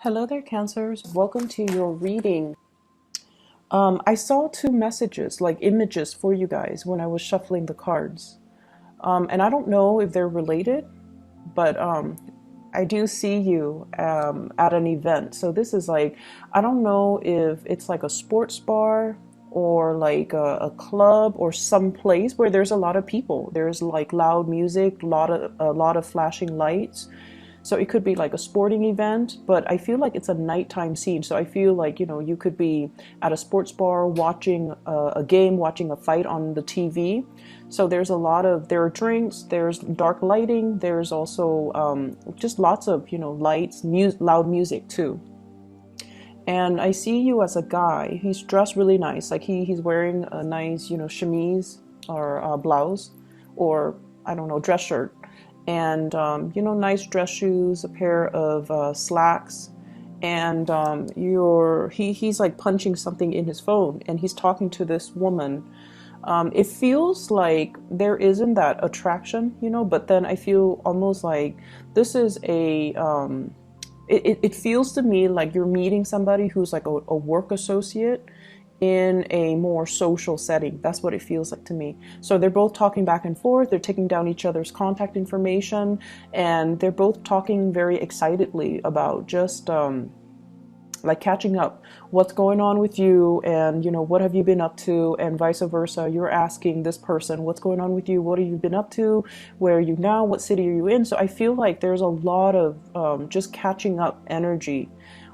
Hello there, Cancers. Welcome to your reading. I saw two messages, like images for you guys when I was shuffling the cards. And I don't know if they're related, but I do see you at an event. So this is like, I don't know if it's like a sports bar or like a club or some place where there's a lot of people. There's like loud music, a lot of flashing lights. So it could be like a sporting event, but I feel like it's a nighttime scene. So I feel like, you could be at a sports bar watching a game, watching a fight on the TV. So there are drinks, there's dark lighting, there's also just lots of, lights, loud music too. And I see you as a guy. He's dressed really nice. Like he's wearing a nice, chemise or blouse or I don't know, dress shirt and nice dress shoes, a pair of slacks, and he's like punching something in his phone, and he's talking to this woman. It feels like there isn't that attraction, but then I feel almost like this is it feels to me like you're meeting somebody who's like a work associate in a more social setting. That's what it feels like to me. So they're both talking back and forth, they're taking down each other's contact information, and they're both talking very excitedly about just like catching up. What's going on with you, and what have you been up to, and vice versa. You're asking this person, what's going on with you, what have you been up to, where are you now, what city are you in? So I feel like there's a lot of just catching up energy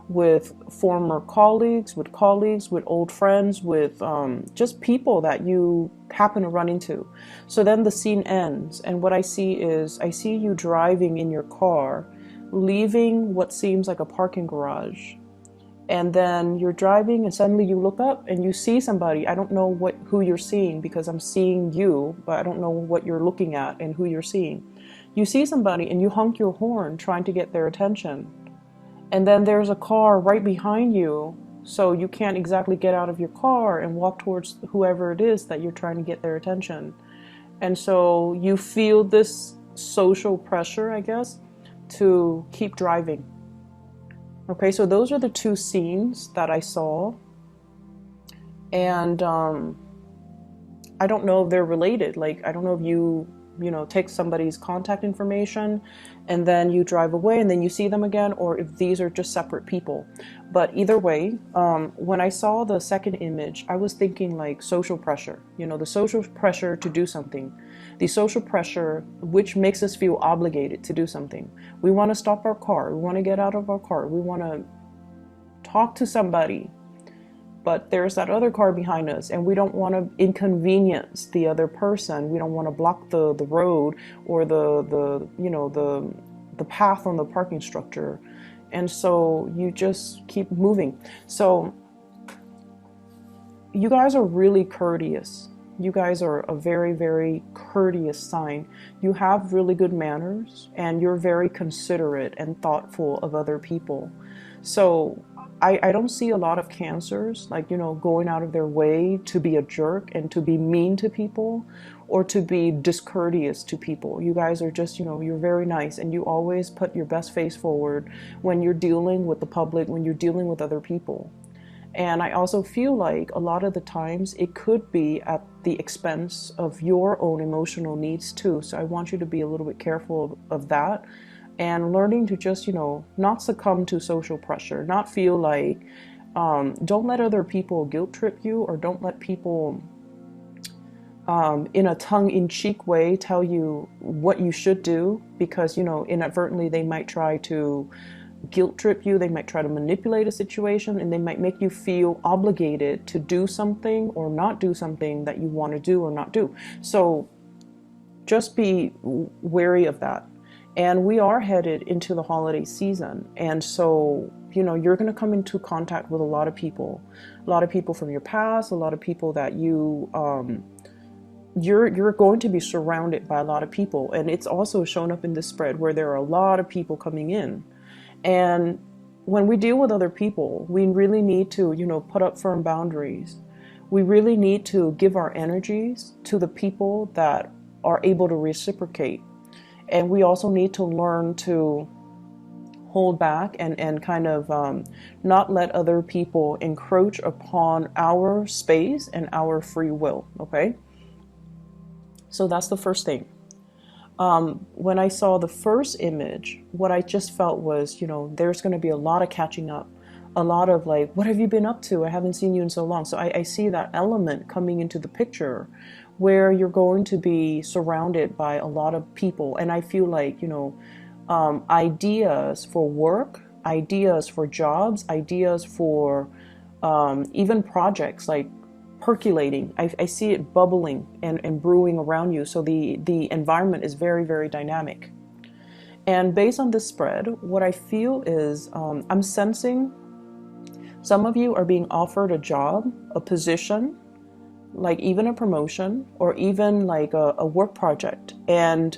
with former colleagues, with old friends, with just people that you happen to run into. So then the scene ends, and what I see you driving in your car, leaving what seems like a parking garage. And then you're driving and suddenly you look up and you see somebody. I don't know who you're seeing because I'm seeing you, but I don't know what you're looking at and who you're seeing. You see somebody and you honk your horn trying to get their attention. And then there's a car right behind you, so you can't exactly get out of your car and walk towards whoever it is that you're trying to get their attention. And so you feel this social pressure, I guess, to keep driving. Okay, so those are the two scenes that I saw. And I don't know if they're related. Like, I don't know if you take somebody's contact information and then you drive away and then you see them again, or if these are just separate people. But either way, when I saw the second image, I was thinking like social pressure, the social pressure to do something, the social pressure which makes us feel obligated to do something. We want to stop our car, we want to get out of our car, we want to talk to somebody, but there's that other car behind us and we don't want to inconvenience the other person. We don't want to block the road or the path on the parking structure. And so you just keep moving. So you guys are really courteous. You guys are a very, very courteous sign. You have really good manners and you're very considerate and thoughtful of other people. So I don't see a lot of Cancers, like, going out of their way to be a jerk and to be mean to people or to be discourteous to people. You guys are just, you're very nice and you always put your best face forward when you're dealing with the public, when you're dealing with other people. And I also feel like a lot of the times it could be at the expense of your own emotional needs too. So I want you to be a little bit careful of that. And learning to just, not succumb to social pressure, not feel like, don't let other people guilt trip you, or don't let people in a tongue-in-cheek way tell you what you should do, because, inadvertently they might try to guilt trip you, they might try to manipulate a situation, and they might make you feel obligated to do something or not do something that you want to do or not do. So just be wary of that. And we are headed into the holiday season. And so, you're going to come into contact with a lot of people from your past, a lot of people that you're going to be surrounded by a lot of people. And it's also shown up in this spread where there are a lot of people coming in. And when we deal with other people, we really need to, put up firm boundaries. We really need to give our energies to the people that are able to reciprocate. And we also need to learn to hold back and kind of not let other people encroach upon our space and our free will, okay? So that's the first thing. When I saw the first image, what I just felt was, there's going to be a lot of catching up, a lot of like, what have you been up to? I haven't seen you in so long. So I see that element coming into the picture where you're going to be surrounded by a lot of people. And I feel like, ideas for work, ideas for jobs, ideas for even projects like percolating. I see it bubbling and brewing around you. So the environment is very, very dynamic. And based on this spread, what I feel is I'm sensing some of you are being offered a job, a position, like even a promotion, or even like a work project. And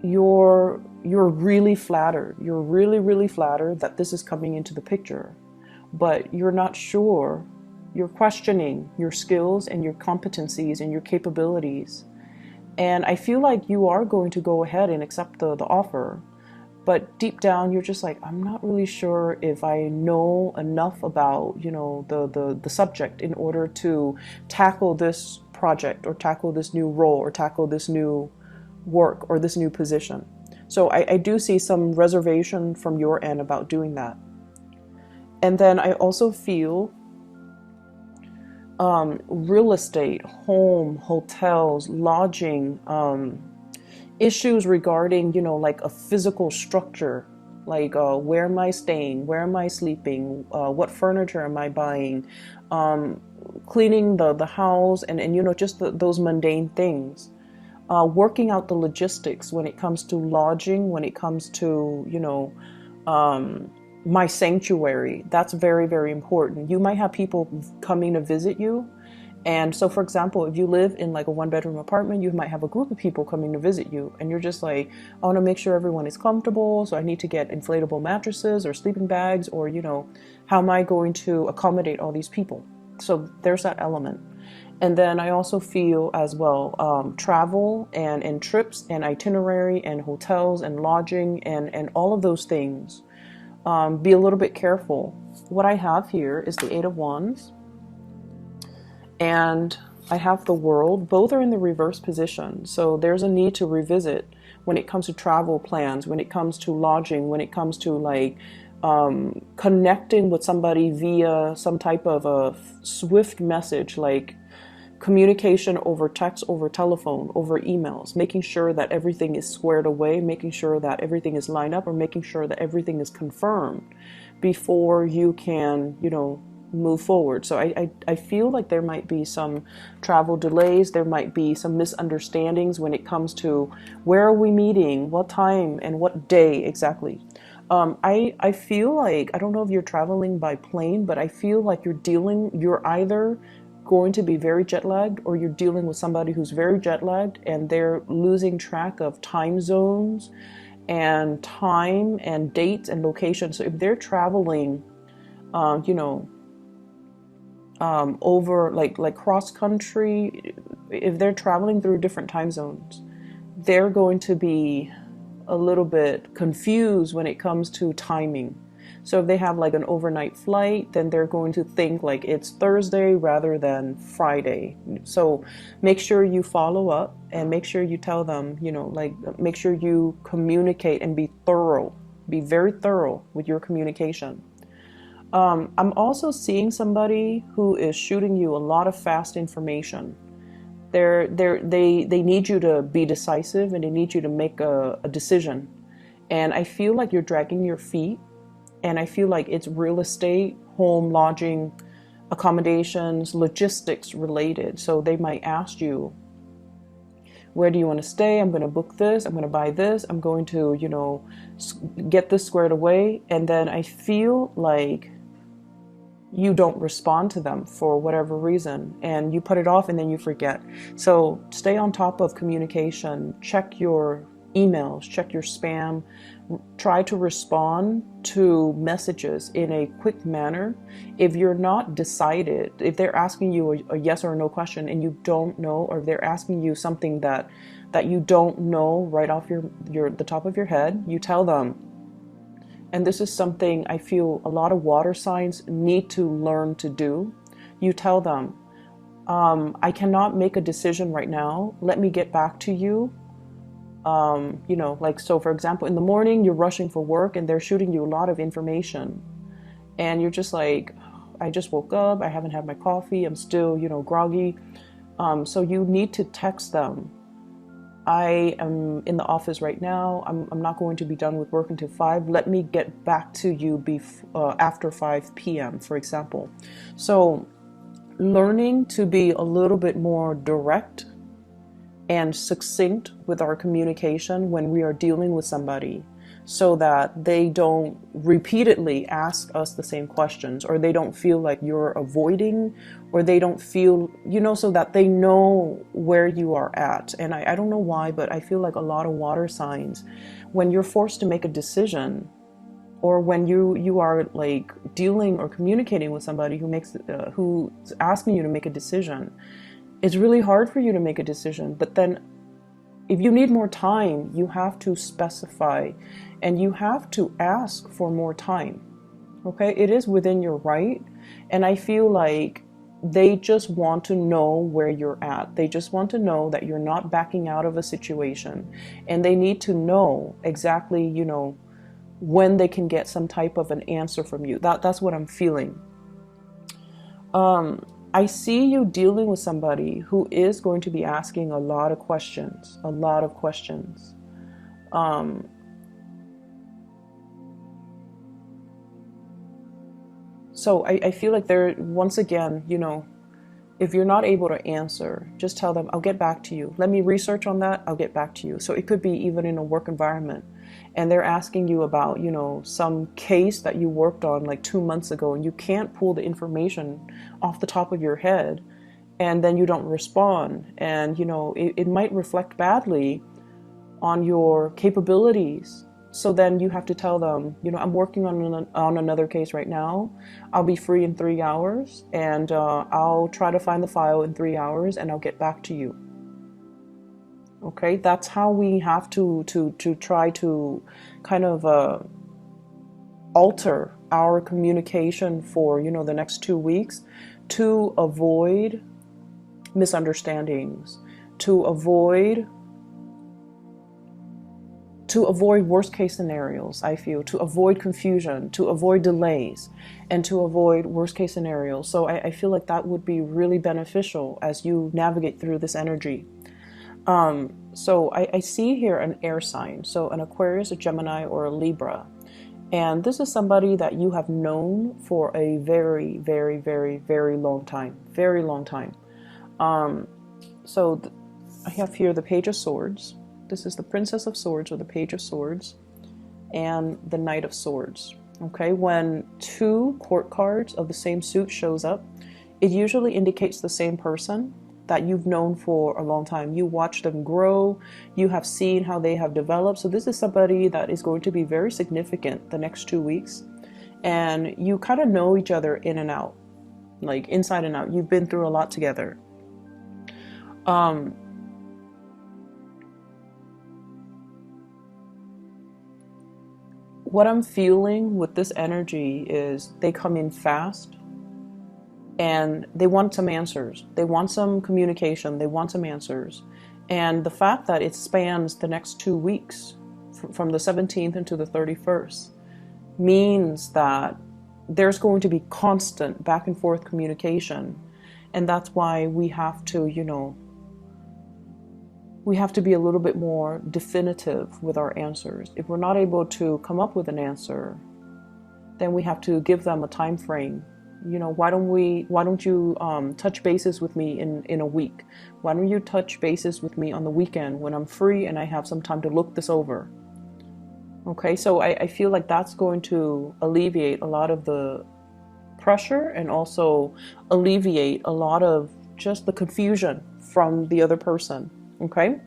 you're really flattered. You're really, really flattered that this is coming into the picture. But you're not sure. You're questioning your skills and your competencies and your capabilities. And I feel like you are going to go ahead and accept the offer. But deep down, you're just like, I'm not really sure if I know enough about, the subject in order to tackle this project or tackle this new role or tackle this new work or this new position. So I do see some reservation from your end about doing that. And then I also feel real estate, home, hotels, lodging, issues regarding, like a physical structure, like where am I staying, where am I sleeping, what furniture am I buying, cleaning the house, and just those mundane things. Working out the logistics when it comes to lodging, when it comes to, my sanctuary. That's very, very important. You might have people coming to visit you. And so, for example, if you live in like a 1-bedroom apartment, you might have a group of people coming to visit you. And you're just like, I want to make sure everyone is comfortable. So I need to get inflatable mattresses or sleeping bags, or, how am I going to accommodate all these people? So there's that element. And then I also feel as well, travel and trips and itinerary and hotels and lodging and all of those things. Be a little bit careful. What I have here is the 8 of Wands. And I have the World. Both are in the reverse position. So there's a need to revisit when it comes to travel plans, when it comes to lodging, when it comes to like connecting with somebody via some type of a swift message, like communication over text, over telephone, over emails, making sure that everything is squared away, making sure that everything is lined up, or making sure that everything is confirmed before you can, move forward. So I feel like there might be some travel delays. There might be some misunderstandings when it comes to where are we meeting, what time, and what day exactly. I feel like, I don't know if you're traveling by plane, but I feel like you're either going to be very jet lagged, or you're dealing with somebody who's very jet lagged and they're losing track of time zones and time and dates and locations. So if they're traveling, over like cross country, if they're traveling through different time zones, they're going to be a little bit confused when it comes to timing. So if they have like an overnight flight, then they're going to think like it's Thursday rather than Friday. So make sure you follow up and make sure you tell them, make sure you communicate and be thorough. Be very thorough with your communication. I'm also seeing somebody who is shooting you a lot of fast information. They need you to be decisive, and they need you to make a decision. And I feel like you're dragging your feet. And I feel like it's real estate, home, lodging, accommodations, logistics related. So they might ask you, where do you want to stay? I'm going to book this. I'm going to buy this. I'm going to, get this squared away. And then I feel like you don't respond to them for whatever reason, and you put it off and then you forget. So stay on top of communication. Check your emails, check your spam. Try to respond to messages in a quick manner. If you're not decided, if they're asking you a yes or no question and you don't know, or if they're asking you something that you don't know right off the top of your head, you tell them, And this is something I feel a lot of water signs need to learn to do. You tell them, I cannot make a decision right now. Let me get back to you. You know, like, so for example, in the morning, you're rushing for work and they're shooting you a lot of information. And you're just like, I just woke up. I haven't had my coffee. I'm still, you know, groggy. So you need to text them. I am in the office right now. I'm not going to be done with work until 5. Let me get back to you after 5 p.m., for example. So learning to be a little bit more direct and succinct with our communication when we are dealing with somebody, so that they don't repeatedly ask us the same questions, or they don't feel like you're avoiding, or they don't feel, you know, so that they know where you are at. And I don't know why, but I feel like a lot of water signs, when you're forced to make a decision, or when you are like dealing or communicating with somebody who's asking you to make a decision, it's really hard for you to make a decision. But then if you need more time, you have to specify and you have to ask for more time. Okay, it is within your right. And I feel like they just want to know where you're at. They just want to know that you're not backing out of a situation, and they need to know exactly, you know, when they can get some type of an answer from you. That's what I'm feeling. I see you dealing with somebody who is going to be asking a lot of questions, a lot of questions. So I feel like they're, once again, you know, if you're not able to answer, just tell them, I'll get back to you. Let me research on that. I'll get back to you. So it could be even in a work environment, and they're asking you about, you know, some case that you worked on like 2 months ago, and you can't pull the information off the top of your head, and then you don't respond. And, you know, it might reflect badly on your capabilities. So then you have to tell them, you know, I'm working on another case right now. I'll be free in 3 hours, and I'll try to find the file in 3 hours, and I'll get back to you. Okay, that's how we have to try to kind of alter our communication for, you know, the next 2 weeks, to avoid misunderstandings, to avoid worst case scenarios. I feel, to avoid confusion, to avoid delays, and to avoid worst case scenarios. So I feel like that would be really beneficial as you navigate through this energy. So I see here an air sign, so an Aquarius, a Gemini, or a Libra. And this is somebody that you have known for a very, very, very, very long time. Very long time. So I have here the Page of Swords. This is the Princess of Swords, or the Page of Swords, and the Knight of Swords. Okay, when 2 court cards of the same suit shows up, it usually indicates the same person that you've known for a long time. You watch them grow, you have seen how they have developed. So this is somebody that is going to be very significant the next 2 weeks. And you kind of know each other in and out, like inside and out. You've been through a lot together. What I'm feeling with this energy is they come in fast, and they want some answers. They want some communication. They want some answers. And the fact that it spans the next 2 weeks, from the 17th into the 31st, means that there's going to be constant back and forth communication. And that's why we have to, you know, we have to be a little bit more definitive with our answers. If we're not able to come up with an answer, then we have to give them a time frame. You know, why don't you touch bases with me in a week? Why don't you touch bases with me on the weekend when I'm free and I have some time to look this over? Okay, so I feel like that's going to alleviate a lot of the pressure, and also alleviate a lot of just the confusion from the other person. Okay.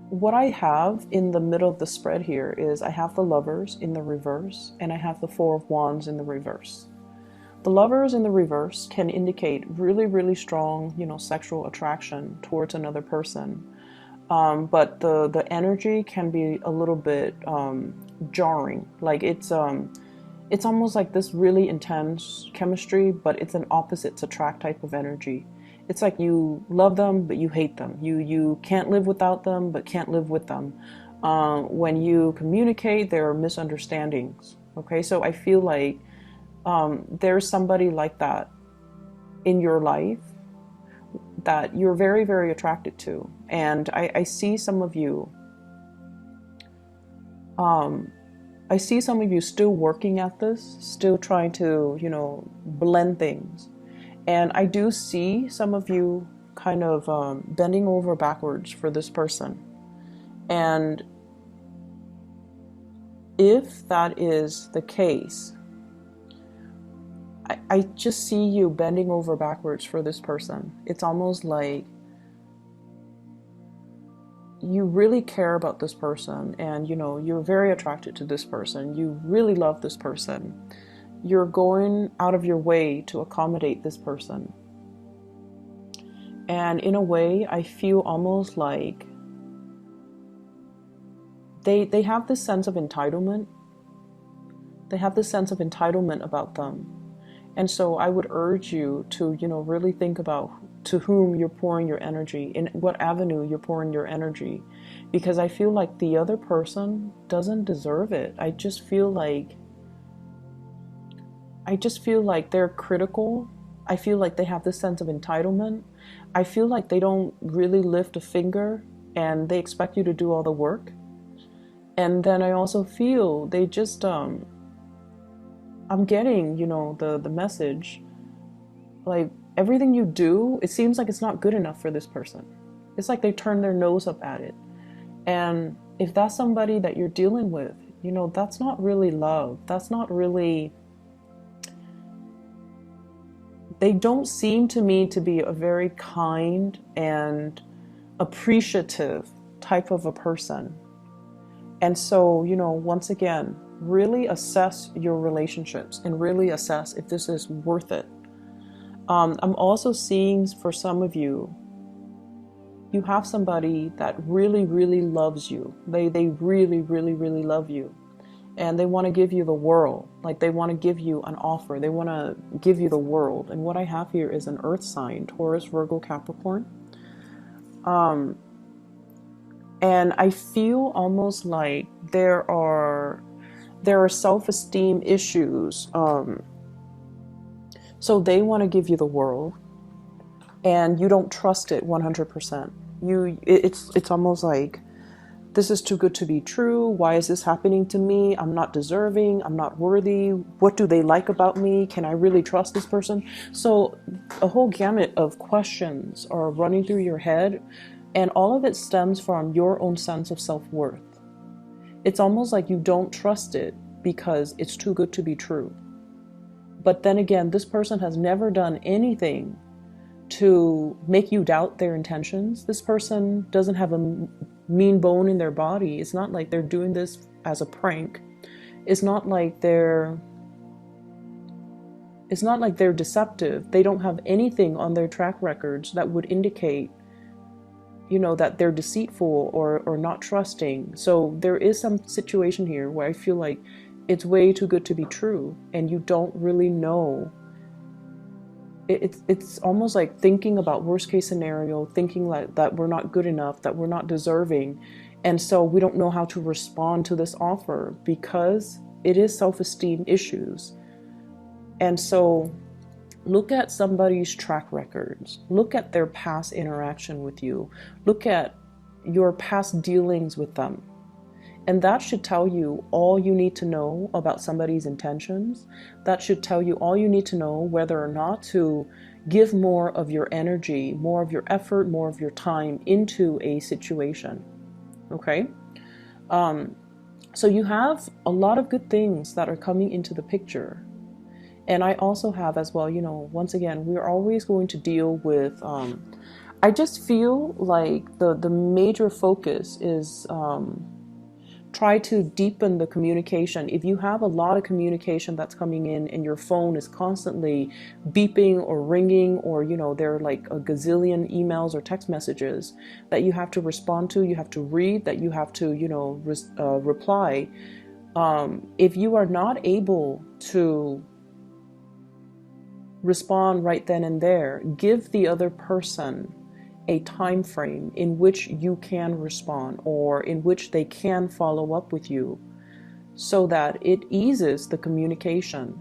What I have in the middle of the spread here is I have the Lovers in the reverse, and I have the Four of Wands in the reverse. The Lovers in the reverse can indicate really, really strong, you know, sexual attraction towards another person. but the energy can be a little bit jarring. Like it's almost like this really intense chemistry, but it's an opposites attract type of energy. It's like you love them, but you hate them. You can't live without them, but can't live with them. When you communicate, there are misunderstandings. Okay, so I feel like there's somebody like that in your life that you're very, very attracted to. And I see some of you, I see some of you still working at this, still trying to, blend things. And I do see some of you kind of bending over backwards for this person. And if that is the case, I just see you bending over backwards for this person. It's almost like you really care about this person, and you're very attracted to this person. You really love this person. You're going out of your way to accommodate this person. And in a way, I feel almost like they have this sense of entitlement. They have this sense of entitlement about them. And so I would urge you to, really think about to whom you're pouring your energy, in what avenue you're pouring your energy. Because I feel like the other person doesn't deserve it. I just feel like they're critical. I feel like they have this sense of entitlement. I feel like they don't really lift a finger and they expect you to do all the work. And then I also feel they just, I'm getting, the message, like everything you do, it seems like it's not good enough for this person. It's like they turn their nose up at it. And if that's somebody that you're dealing with, that's not really love. That's not really, they don't seem to me to be a very kind and appreciative type of a person. And so, once again, really assess your relationships and really assess if this is worth it. I'm also seeing for some of you, you have somebody that really, really loves you. They really, really, really love you. And they want to give you the world. Like they want to give you an offer. They want to give you the world. And what I have here is an earth sign, Taurus, Virgo, Capricorn. And I feel almost like there are self-esteem issues. So they want to give you the world, and you don't trust it 100%. It's almost like, this is too good to be true. Why is this happening to me? I'm not deserving. I'm not worthy. What do they like about me? Can I really trust this person? So a whole gamut of questions are running through your head, and all of it stems from your own sense of self-worth. It's almost like you don't trust it because it's too good to be true. But then again, this person has never done anything to make you doubt their intentions. This person doesn't have a mean bone in their body. It's not like they're doing this as a prank. It's not like they're deceptive. They don't have anything on their track records that would indicate, that they're deceitful or not trusting. So there is some situation here where I feel like it's way too good to be true, and you don't really know. It's almost like thinking about worst case scenario, thinking like that we're not good enough, that we're not deserving. And so we don't know how to respond to this offer because it is self-esteem issues. And so look at somebody's track records. Look at their past interaction with you. Look at your past dealings with them. And that should tell you all you need to know about somebody's intentions. That should tell you all you need to know whether or not to give more of your energy, more of your effort, more of your time into a situation. Okay? So you have a lot of good things that are coming into the picture. And I also have as well, once again, we're always going to deal with, I just feel like the major focus is try to deepen the communication. If you have a lot of communication that's coming in and your phone is constantly beeping or ringing, or, you know, there are like a gazillion emails or text messages that you have to respond to, you have to read, that you have to, you know, reply. If you are not able to respond right then and there, give the other person a time frame in which you can respond, or in which they can follow up with you, so that it eases the communication.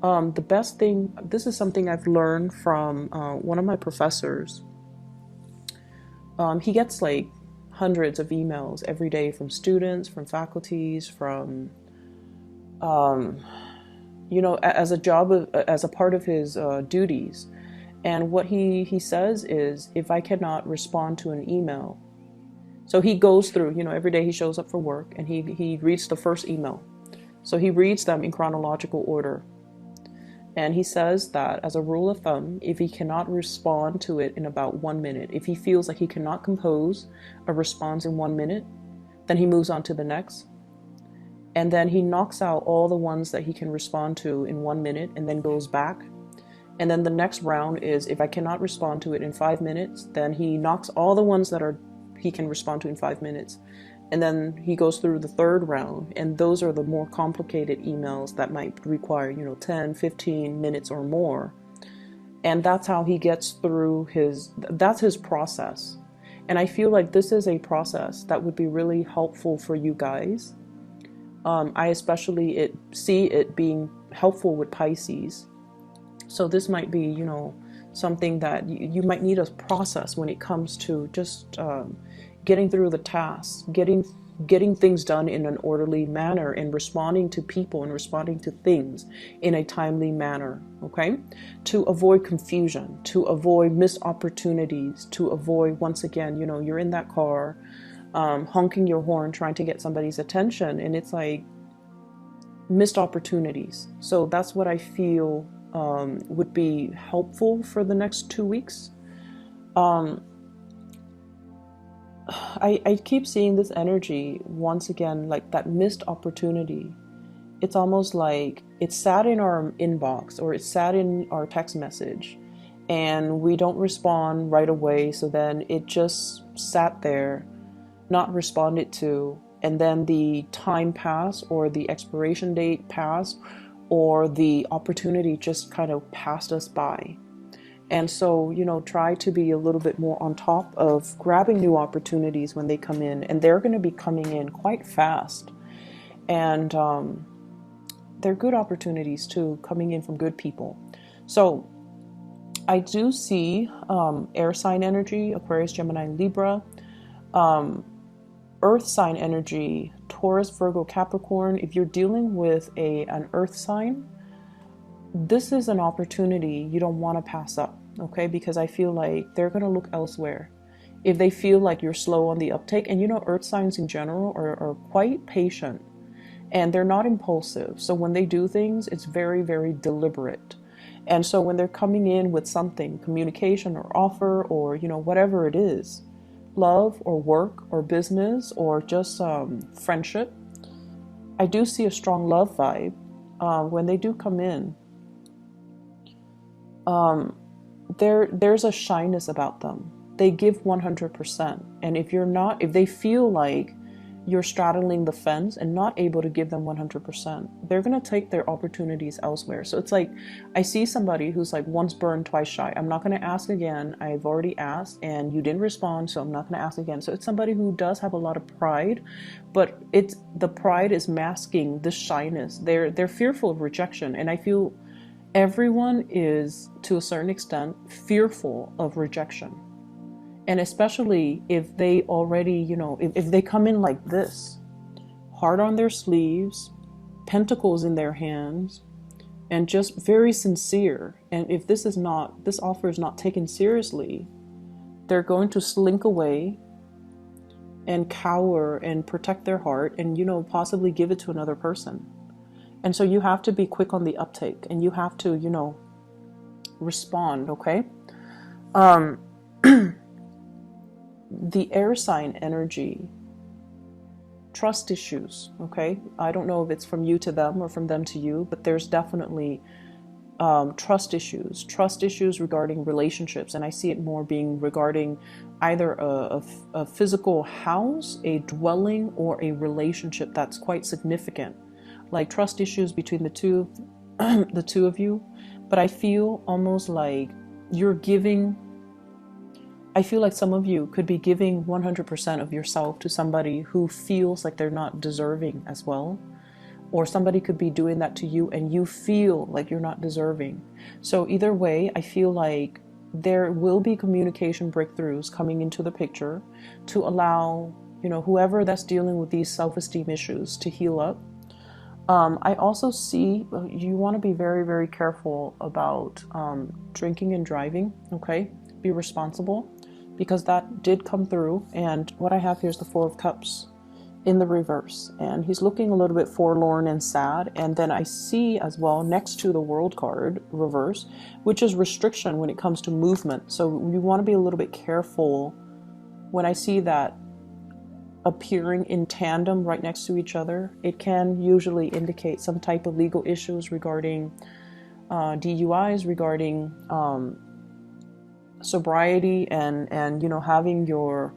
The best thing, this is something I've learned from one of my professors. He gets like hundreds of emails every day from students, from faculties, from you know, as a part of his duties. And what he says is, if I cannot respond to an email, so he goes through, you know, every day he shows up for work and he reads the first email. So he reads them in chronological order. And he says that, as a rule of thumb, if he cannot respond to it in about 1 minute, if he feels like he cannot compose a response in 1 minute, then he moves on to the next. And then he knocks out all the ones that he can respond to in 1 minute and then goes back. And then the next round is, if I cannot respond to it in 5 minutes, then he knocks all the ones that he can respond to in 5 minutes. And then he goes through the third round, and those are the more complicated emails that might require, you know, 10, 15 minutes or more. And that's how he gets through that's his process. And I feel like this is a process that would be really helpful for you guys. I especially see it being helpful with Pisces. So this might be, you know, something that you might need a process when it comes to just getting through the tasks, getting things done in an orderly manner, and responding to people and responding to things in a timely manner, okay? To avoid confusion, to avoid missed opportunities, to avoid, once again, you know, you're in that car, honking your horn, trying to get somebody's attention, and it's like missed opportunities. So that's what I feel would be helpful for the next 2 weeks. I keep seeing this energy once again, like that missed opportunity. It's almost like it sat in our inbox, or it sat in our text message, and we don't respond right away. So then it just sat there, not responded to, and then the time passed, or the expiration date passed, or the opportunity just kind of passed us by. And so, you know, try to be a little bit more on top of grabbing new opportunities when they come in, and they're going to be coming in quite fast. And they're good opportunities too, coming in from good people. So I do see air sign energy, Aquarius, Gemini, Libra, earth sign energy, Taurus, Virgo, Capricorn. If you're dealing with an earth sign, this is an opportunity you don't want to pass up, okay? Because I feel like they're going to look elsewhere if they feel like you're slow on the uptake. And you know, earth signs in general are quite patient, and they're not impulsive. So when they do things, it's very, very deliberate. And so when they're coming in with something, communication or offer, or, you know, whatever it is, love or work or business or just friendship, I do see a strong love vibe when they do come in. There's a shyness about them. They give 100%. And if they feel like you're straddling the fence and not able to give them 100%, they're going to take their opportunities elsewhere. So it's like, I see somebody who's like once burned, twice shy. I'm not going to ask again. I've already asked and you didn't respond, so I'm not going to ask again. So it's somebody who does have a lot of pride, but the pride is masking the shyness. They're fearful of rejection. And I feel everyone is, to a certain extent, fearful of rejection. And especially if they already, you know, if they come in like this, heart on their sleeves, pentacles in their hands, and just very sincere. And if this offer is not taken seriously, they're going to slink away and cower and protect their heart and, you know, possibly give it to another person. And so you have to be quick on the uptake, and you have to, you know, respond, okay? The air sign energy, trust issues, okay? I don't know if it's from you to them or from them to you, but there's definitely trust issues regarding relationships. And I see it more being regarding either a physical house, a dwelling, or a relationship that's quite significant. Like trust issues between the two of you. But I feel almost like you're giving, I feel like some of you could be giving 100% of yourself to somebody who feels like they're not deserving as well. Or somebody could be doing that to you and you feel like you're not deserving. So either way, I feel like there will be communication breakthroughs coming into the picture to allow, you know, whoever that's dealing with these self-esteem issues to heal up. I also see you want to be very, very careful about drinking and driving, okay? Be responsible, because that did come through. And what I have here is the Four of Cups in the reverse, and he's looking a little bit forlorn and sad. And then I see as well next to the World card reverse, which is restriction when it comes to movement. So you want to be a little bit careful when I see that appearing in tandem right next to each other. It can usually indicate some type of legal issues regarding DUIs, regarding sobriety, and you know, having your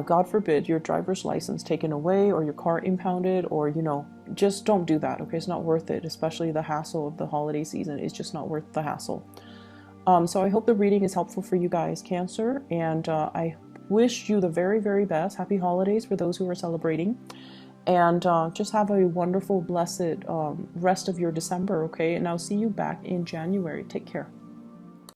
God forbid, your driver's license taken away or your car impounded, or, you know, just don't do that, okay? It's not worth it, especially the hassle of the holiday season. It's just not worth the hassle. So I hope the reading is helpful for you guys, Cancer, and I wish you the very, very best. Happy holidays for those who are celebrating, and just have a wonderful, blessed rest of your December, okay? And I'll see you back in January. Take care.